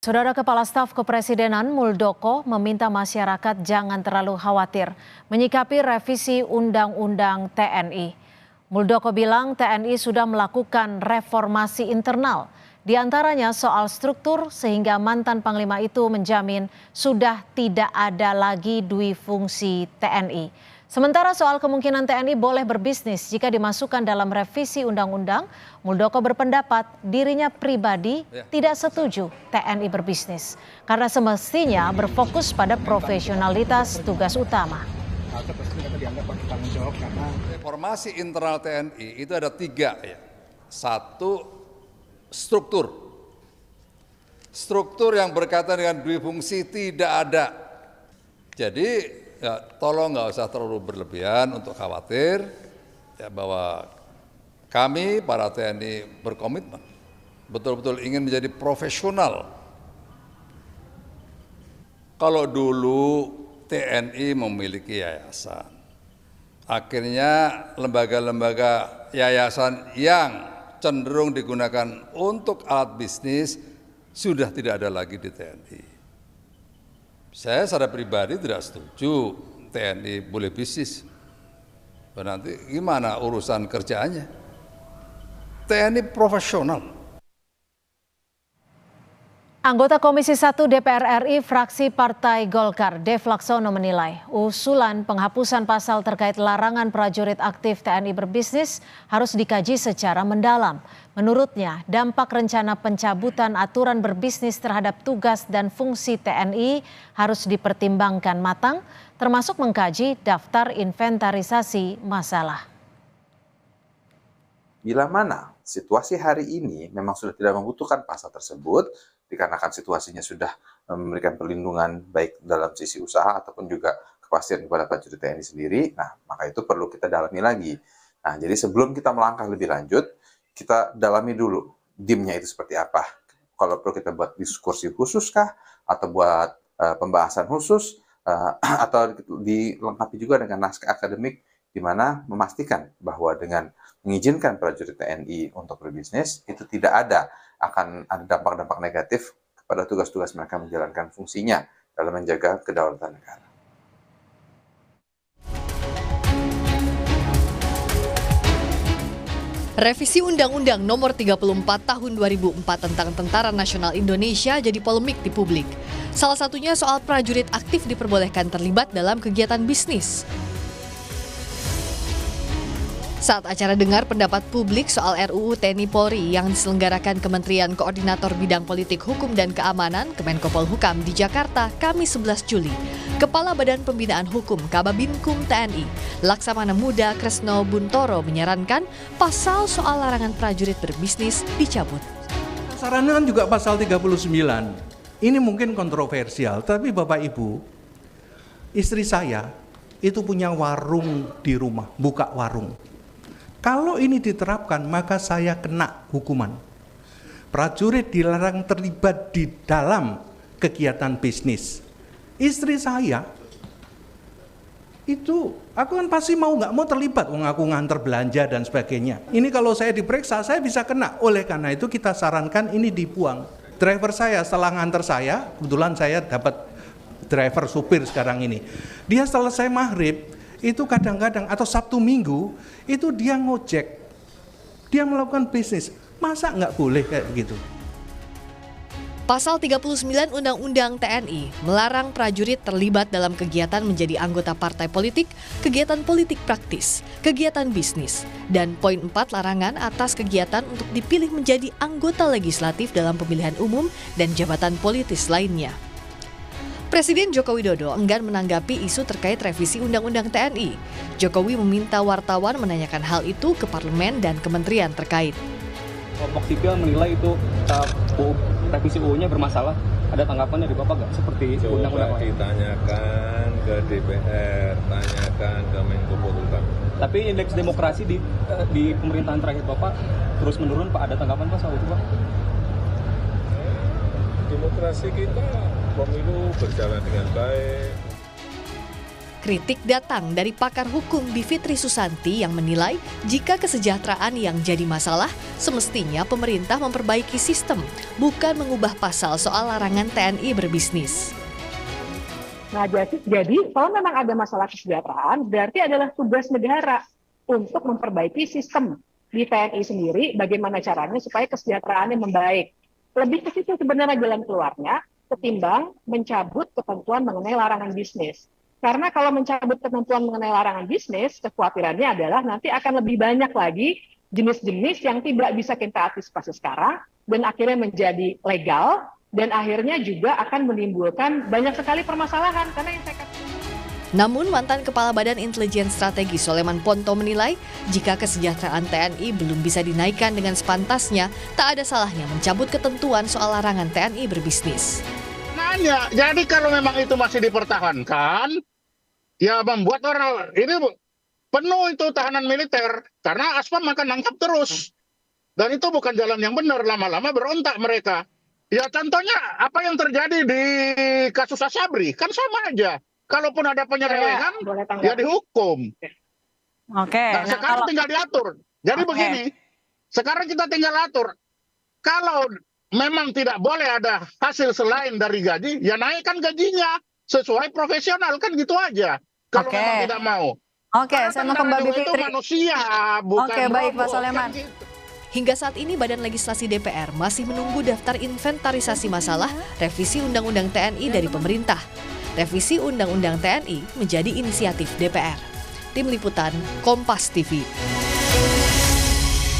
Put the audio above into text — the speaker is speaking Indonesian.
Saudara Kepala Staf Kepresidenan Muldoko meminta masyarakat jangan terlalu khawatir menyikapi revisi Undang-Undang TNI. Muldoko bilang TNI sudah melakukan reformasi internal, di antaranya soal struktur sehingga mantan Panglima itu menjamin sudah tidak ada lagi dui fungsi TNI. Sementara soal kemungkinan TNI boleh berbisnis jika dimasukkan dalam revisi undang-undang, Muldoko berpendapat dirinya pribadi tidak setuju TNI berbisnis karena semestinya berfokus pada profesionalitas tugas utama. Reformasi internal TNI itu ada 3 ya. 1, struktur. Struktur yang berkaitan dengan dui fungsi tidak ada. Jadi ya, tolong nggak usah terlalu berlebihan untuk khawatir ya, bahwa kami para TNI berkomitmen betul-betul ingin menjadi profesional. Kalau dulu TNI memiliki yayasan, akhirnya lembaga-lembaga yayasan yang cenderung digunakan untuk alat bisnis sudah tidak ada lagi di TNI. Saya secara pribadi tidak setuju TNI boleh bisnis. Nanti gimana urusan kerjaannya? TNI profesional. Anggota Komisi 1 DPR RI fraksi Partai Golkar, Dev Laksono menilai usulan penghapusan pasal terkait larangan prajurit aktif TNI berbisnis harus dikaji secara mendalam. Menurutnya, dampak rencana pencabutan aturan berbisnis terhadap tugas dan fungsi TNI harus dipertimbangkan matang, termasuk mengkaji daftar inventarisasi masalah. Bila mana situasi hari ini memang sudah tidak membutuhkan pasal tersebut, dikarenakan situasinya sudah memberikan perlindungan baik dalam sisi usaha ataupun juga kepastian kepada prajurit TNI sendiri, nah maka itu perlu kita dalami lagi. Nah, jadi sebelum kita melangkah lebih lanjut, kita dalami dulu DIM-nya itu seperti apa. Kalau perlu kita buat diskusi khusus kah, atau buat pembahasan khusus, atau dilengkapi juga dengan naskah akademik di mana memastikan bahwa dengan mengizinkan prajurit TNI untuk berbisnis itu tidak akan ada dampak-dampak negatif kepada tugas-tugas mereka menjalankan fungsinya dalam menjaga kedaulatan negara. Revisi Undang-Undang Nomor 34 Tahun 2004 tentang Tentara Nasional Indonesia jadi polemik di publik. Salah satunya soal prajurit aktif diperbolehkan terlibat dalam kegiatan bisnis. Saat acara dengar pendapat publik soal RUU TNI Polri yang diselenggarakan Kementerian Koordinator Bidang Politik Hukum dan Keamanan Kemenko Polhukam di Jakarta, Kamis 11 Juli, Kepala Badan Pembinaan Hukum Kababinkum TNI, Laksamana Muda Kresno Buntoro menyarankan pasal soal larangan prajurit berbisnis dicabut. Sarannya kan juga pasal 39. Ini mungkin kontroversial, tapi Bapak Ibu, istri saya itu punya warung di rumah, buka warung. Kalau ini diterapkan, maka saya kena hukuman. Prajurit dilarang terlibat di dalam kegiatan bisnis. Istri saya, itu aku kan pasti nggak mau terlibat, aku nganter belanja dan sebagainya. Ini kalau saya diperiksa, saya bisa kena. Oleh karena itu kita sarankan ini dibuang. Driver saya setelah nganter saya, kebetulan saya dapat driver supir sekarang ini. Dia selesai maghrib, itu kadang-kadang atau Sabtu Minggu itu dia ngojek, dia melakukan bisnis, masa nggak boleh kayak gitu? Pasal 39 Undang-Undang TNI melarang prajurit terlibat dalam kegiatan menjadi anggota partai politik, kegiatan politik praktis, kegiatan bisnis, dan poin 4 larangan atas kegiatan untuk dipilih menjadi anggota legislatif dalam pemilihan umum dan jabatan politis lainnya. Presiden Joko Widodo enggan menanggapi isu terkait revisi Undang-Undang TNI. Jokowi meminta wartawan menanyakan hal itu ke parlemen dan kementerian terkait. Kelompok sipil menilai itu revisi UU-nya bermasalah. Ada tanggapan dari Bapak nggak seperti Undang-Undang? Coba ditanyakan ke DPR, tanyakan ke Menko Polhukam. Tapi indeks demokrasi di pemerintahan terakhir Bapak terus menurun, Pak. Ada tanggapan Pak soal itu, Pak? Demokrasi kita, pemilu berjalan dengan baik. Kritik datang dari pakar hukum Bivitri Susanti yang menilai jika kesejahteraan yang jadi masalah, semestinya pemerintah memperbaiki sistem, bukan mengubah pasal soal larangan TNI berbisnis. Nah, jadi kalau memang ada masalah kesejahteraan, berarti adalah tugas negara untuk memperbaiki sistem di TNI sendiri, bagaimana caranya supaya kesejahteraannya membaik. Lebih ke situ sebenarnya jalan keluarnya, ketimbang mencabut ketentuan mengenai larangan bisnis. Karena kalau mencabut ketentuan mengenai larangan bisnis, kekhawatirannya adalah nanti akan lebih banyak lagi jenis-jenis yang tidak bisa kita antisipasi sekarang, dan akhirnya menjadi legal, dan akhirnya juga akan menimbulkan banyak sekali permasalahan. Karena yang saya katakan. Namun mantan Kepala Badan Intelijen Strategi Soleman Ponto menilai jika kesejahteraan TNI belum bisa dinaikkan dengan sepantasnya, tak ada salahnya mencabut ketentuan soal larangan TNI berbisnis. Jadi kalau memang itu masih dipertahankan, ya membuat orang ini penuh itu tahanan militer, karena Aspam akan nangkap terus. Dan itu bukan jalan yang benar, lama-lama berontak mereka. Ya contohnya apa yang terjadi di kasus Asabri, kan sama aja. Kalaupun ada penyelewengan, ya dihukum. Nah, sekarang tinggal diatur. Jadi begini, sekarang kita tinggal atur. Kalau memang tidak boleh ada hasil selain dari gaji, ya naikkan gajinya sesuai profesional, kan gitu aja. Kalau memang tidak mau. Saya mau ke Mbak Bivitri. Itu manusia, bukan baik Pak robot, Soleman. kan gitu. Hingga saat ini Badan Legislasi DPR masih menunggu daftar inventarisasi masalah revisi Undang-Undang TNI dari pemerintah. Revisi Undang-Undang TNI menjadi inisiatif DPR. Tim Liputan Kompas TV.